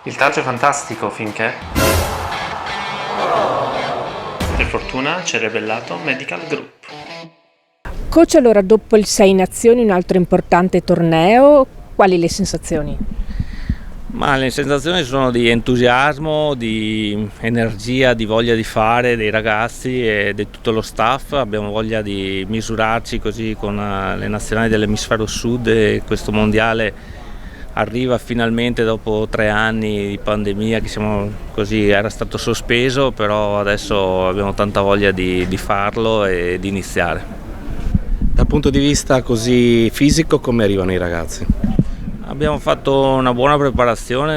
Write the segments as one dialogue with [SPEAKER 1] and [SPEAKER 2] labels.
[SPEAKER 1] Il taggio è fantastico finché, per fortuna, ci è rivelato Medical Group.
[SPEAKER 2] Coach, allora dopo il Sei Nazioni, un altro importante torneo, quali le sensazioni?
[SPEAKER 3] Ma le sensazioni sono di entusiasmo, di energia, di voglia di fare dei ragazzi e di tutto lo staff. Abbiamo voglia di misurarci così con le nazionali dell'emisfero sud e questo mondiale arriva finalmente dopo 3 anni di pandemia era stato sospeso, però adesso abbiamo tanta voglia di farlo e di iniziare.
[SPEAKER 4] Dal punto di vista così fisico, come arrivano i ragazzi?
[SPEAKER 3] Abbiamo fatto una buona preparazione,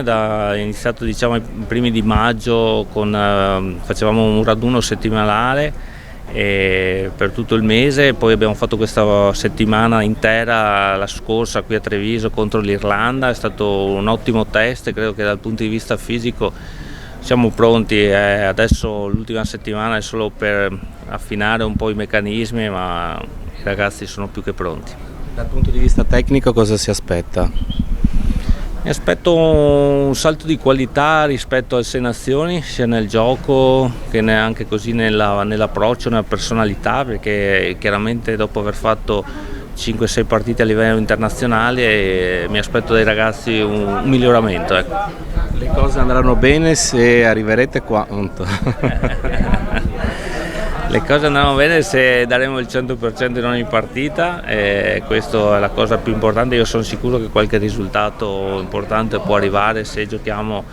[SPEAKER 3] iniziato diciamo i primi di maggio, facevamo un raduno settimanale per tutto il mese, poi abbiamo fatto questa settimana intera la scorsa qui a Treviso contro l'Irlanda. È stato un ottimo test, credo che dal punto di vista fisico siamo pronti. Adesso l'ultima settimana è solo per affinare un po' i meccanismi, ma i ragazzi sono più che pronti.
[SPEAKER 4] Dal punto di vista tecnico cosa si aspetta?
[SPEAKER 3] Mi aspetto un salto di qualità rispetto alle Sei Nazioni, sia nel gioco che anche così nell'approccio, nella personalità, perché chiaramente dopo aver fatto 5-6 partite a livello internazionale mi aspetto dai ragazzi un miglioramento. Ecco.
[SPEAKER 4] Le cose andranno bene se arriverete quanto?
[SPEAKER 3] Le cose andranno bene se daremo il 100% in ogni partita e questa è la cosa più importante. Io sono sicuro che qualche risultato importante può arrivare se giochiamo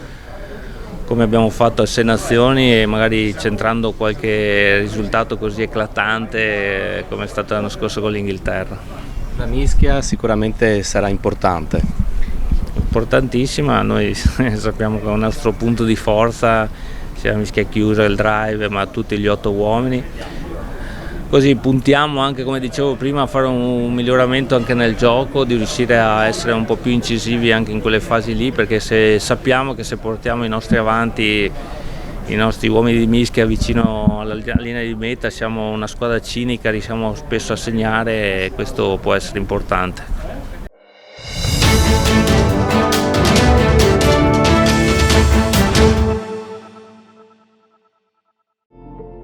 [SPEAKER 3] come abbiamo fatto a Sei Nazioni e magari centrando qualche risultato così eclatante come è stato l'anno scorso con l'Inghilterra.
[SPEAKER 4] La mischia sicuramente sarà importante.
[SPEAKER 3] Importantissima, noi sappiamo che è un nostro punto di forza, sia la mischia chiusa, il drive, ma tutti gli 8 uomini. Così puntiamo anche, come dicevo prima, a fare un miglioramento anche nel gioco, di riuscire a essere un po' più incisivi anche in quelle fasi lì, perché sappiamo che se portiamo i nostri avanti, i nostri uomini di mischia vicino alla linea di meta, siamo una squadra cinica, riusciamo spesso a segnare e questo può essere importante.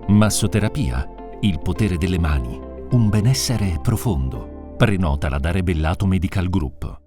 [SPEAKER 5] Massoterapia, il potere delle mani, un benessere profondo. Prenotala da Rebellato Medical Group.